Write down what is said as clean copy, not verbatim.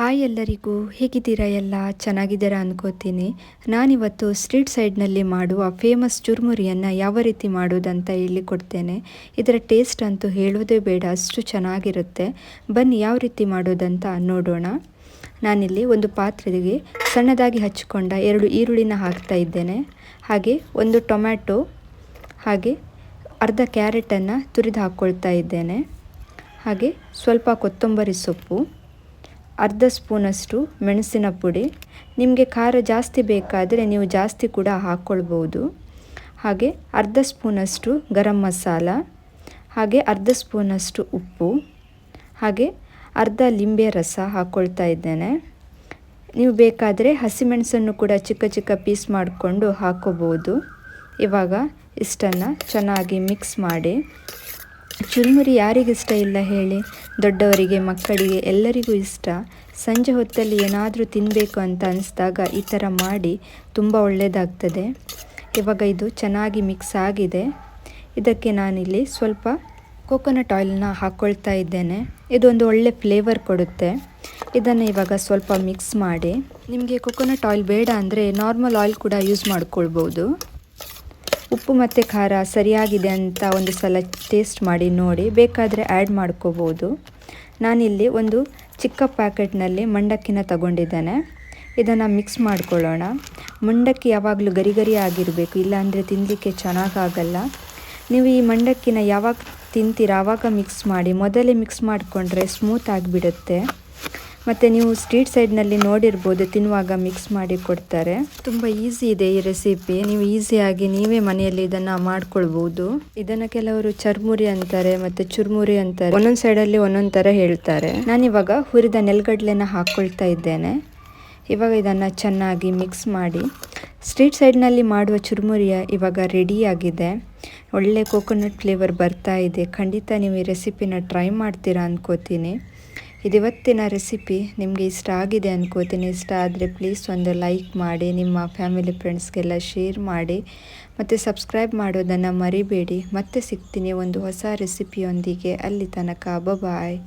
Hi ಎಲ್ಲರಿಗೂ, ಹೇಗಿದ್ದೀರಾ? ಎಲ್ಲ ಚೆನ್ನಾಗಿದ್ದೀರಾ ಅನ್ಕೋತೀನಿ. ನಾನಿವತ್ತು ಸ್ಟ್ರೀಟ್ ಸೈಡ್ನಲ್ಲಿ ಮಾಡುವ ಫೇಮಸ್ ಚುರುಮುರಿಯನ್ನು ಯಾವ ರೀತಿ ಮಾಡೋದಂತ ಹೇಳಿಕೊಡ್ತೇನೆ. ಇದರ ಟೇಸ್ಟ್ ಅಂತೂ ಹೇಳೋದೇ ಬೇಡ, ಅಷ್ಟು ಚೆನ್ನಾಗಿರುತ್ತೆ. ಬನ್ನಿ ಯಾವ ರೀತಿ ಮಾಡೋದಂತ ನೋಡೋಣ. ನಾನಿಲ್ಲಿ ಒಂದು ಪಾತ್ರೆಗೆ ಸಣ್ಣದಾಗಿ ಹಚ್ಚಿಕೊಂಡ 2 ಈರುಳ್ಳಿನ ಹಾಕ್ತಾ ಇದ್ದೇನೆ. ಹಾಗೆ ಒಂದು ಟೊಮ್ಯಾಟೊ, ಹಾಗೆ ಅರ್ಧ ಕ್ಯಾರೆಟನ್ನು ತುರಿದು ಹಾಕ್ಕೊಳ್ತಾ ಇದ್ದೇನೆ. ಹಾಗೆ ಸ್ವಲ್ಪ ಕೊತ್ತಂಬರಿ ಸೊಪ್ಪು, ಅರ್ಧ ಸ್ಪೂನಷ್ಟು ಮೆಣಸಿನ ಪುಡಿ. ನಿಮಗೆ ಖಾರ ಜಾಸ್ತಿ ಬೇಕಾದರೆ ನೀವು ಜಾಸ್ತಿ ಕೂಡ ಹಾಕ್ಕೊಳ್ಬೋದು. ಹಾಗೆ ಅರ್ಧ ಸ್ಪೂನಷ್ಟು ಗರಂ ಮಸಾಲ, ಹಾಗೆ ಅರ್ಧ ಸ್ಪೂನಷ್ಟು ಉಪ್ಪು, ಹಾಗೆ ಅರ್ಧ ಲಿಂಬೆ ರಸ ಹಾಕ್ಕೊಳ್ತಾ ಇದ್ದೇನೆ. ನೀವು ಬೇಕಾದರೆ ಹಸಿಮೆಣಸನ್ನು ಕೂಡ ಚಿಕ್ಕ ಚಿಕ್ಕ ಪೀಸ್ ಮಾಡಿಕೊಂಡು ಹಾಕ್ಕೋಬೋದು. ಇವಾಗ ಇಷ್ಟನ್ನು ಚೆನ್ನಾಗಿ ಮಿಕ್ಸ್ ಮಾಡಿ. ಚುರುಮುರಿ ಯಾರಿಗಿಷ್ಟ ಇಲ್ಲ ಹೇಳಿ? ದೊಡ್ಡವರಿಗೆ, ಮಕ್ಕಳಿಗೆ ಎಲ್ಲರಿಗೂ ಇಷ್ಟ. ಸಂಜೆ ಹೊತ್ತಲ್ಲಿ ಏನಾದರೂ ತಿನ್ನಬೇಕು ಅಂತ ಅನಿಸಿದಾಗ ಈ ಥರ ಮಾಡಿ, ತುಂಬ ಒಳ್ಳೆಯದಾಗ್ತದೆ. ಇವಾಗ ಇದು ಚೆನ್ನಾಗಿ ಮಿಕ್ಸ್ ಆಗಿದೆ. ಇದಕ್ಕೆ ನಾನಿಲ್ಲಿ ಸ್ವಲ್ಪ ಕೋಕೋನಟ್ ಆಯಿಲ್ನ ಹಾಕ್ಕೊಳ್ತಾ ಇದ್ದೇನೆ. ಇದೊಂದು ಒಳ್ಳೆ ಫ್ಲೇವರ್ ಕೊಡುತ್ತೆ. ಇದನ್ನು ಇವಾಗ ಸ್ವಲ್ಪ ಮಿಕ್ಸ್ ಮಾಡಿ. ನಿಮಗೆ ಕೋಕೋನಟ್ ಆಯಿಲ್ ಬೇಡ ಅಂದರೆ ನಾರ್ಮಲ್ ಆಯಿಲ್ ಕೂಡ ಯೂಸ್ ಮಾಡ್ಕೊಳ್ಬೋದು. ಉಪ್ಪು ಮತ್ತು ಖಾರ ಸರಿಯಾಗಿದೆ ಅಂತ ಒಂದು ಸಲ ಟೇಸ್ಟ್ ಮಾಡಿ ನೋಡಿ, ಬೇಕಾದರೆ ಆ್ಯಡ್ ಮಾಡ್ಕೋಬೋದು. ನಾನಿಲ್ಲಿ ಒಂದು ಚಿಕ್ಕ ಪ್ಯಾಕೆಟ್ನಲ್ಲಿ ಮಂಡಕ್ಕಿನ ತಗೊಂಡಿದ್ದೇನೆ. ಇದನ್ನು ಮಿಕ್ಸ್ ಮಾಡ್ಕೊಳ್ಳೋಣ. ಮಂಡಕ್ಕಿ ಯಾವಾಗಲೂ ಗರಿ ಗರಿ ಆಗಿರಬೇಕು, ಇಲ್ಲಾಂದರೆ ತಿನ್ನಲಿಕ್ಕೆ ಚೆನ್ನಾಗಾಗಲ್ಲ. ನೀವು ಈ ಮಂಡಕ್ಕಿನ ಯಾವಾಗ ತಿಂತೀರ ಆವಾಗ ಮಿಕ್ಸ್ ಮಾಡಿ. ಮೊದಲೇ ಮಿಕ್ಸ್ ಮಾಡಿಕೊಂಡ್ರೆ ಸ್ಮೂತ್ ಆಗಿಬಿಡುತ್ತೆ. ಮತ್ತು ನೀವು ಸ್ಟ್ರೀಟ್ ಸೈಡ್ನಲ್ಲಿ ನೋಡಿರ್ಬೋದು, ತಿನ್ನುವಾಗ ಮಿಕ್ಸ್ ಮಾಡಿ ಕೊಡ್ತಾರೆ. ತುಂಬ ಈಸಿ ಇದೆ ಈ ರೆಸಿಪಿ. ನೀವು ಈಸಿಯಾಗಿ ನೀವೇ ಮನೆಯಲ್ಲಿ ಇದನ್ನು ಮಾಡ್ಕೊಳ್ಬೋದು. ಇದನ್ನು ಕೆಲವರು ಚರ್ಮುರಿ ಅಂತಾರೆ ಮತ್ತು ಚುರುಮುರಿ ಅಂತಾರೆ. ಒಂದೊಂದು ಸೈಡಲ್ಲಿ ಒಂದೊಂದು ಥರ ಹೇಳ್ತಾರೆ. ನಾನಿವಾಗ ಹುರಿದ ನೆಲಗಡಲೆನ ಹಾಕ್ಕೊಳ್ತಾ ಇದ್ದೇನೆ. ಇವಾಗ ಇದನ್ನು ಚೆನ್ನಾಗಿ ಮಿಕ್ಸ್ ಮಾಡಿ. ಸ್ಟ್ರೀಟ್ ಸೈಡ್ನಲ್ಲಿ ಮಾಡುವ ಚುರುಮುರಿಯ ಇವಾಗ ರೆಡಿಯಾಗಿದೆ. ಒಳ್ಳೆ ಕೋಕೋನಟ್ ಫ್ಲೇವರ್ ಬರ್ತಾ ಇದೆ. ಖಂಡಿತ ನೀವು ಈ ರೆಸಿಪಿನ ಟ್ರೈ ಮಾಡ್ತೀರಾ ಅನ್ಕೋತೀನಿ. ಇವತ್ತಿನ ರೆಸಿಪಿ ನಿಮಗೆ ಇಷ್ಟ ಆಗಿದೆ ಅನ್ಕೋತೀನಿ. ಇಷ್ಟ ಆದರೆ ಪ್ಲೀಸ್ ಒಂದು ಲೈಕ್ ಮಾಡಿ, ನಿಮ್ಮ ಫ್ಯಾಮಿಲಿ ಫ್ರೆಂಡ್ಸ್ಗೆಲ್ಲ ಶೇರ್ ಮಾಡಿ, ಮತ್ತು ಸಬ್ಸ್ಕ್ರೈಬ್ ಮಾಡೋದನ್ನು ಮರಿಬೇಡಿ. ಮತ್ತೆ ಸಿಗ್ತೀನಿ ಒಂದು ಹೊಸ ರೆಸಿಪಿಯೊಂದಿಗೆ. ಅಲ್ಲಿ ತನಕ ಬಾಯ್.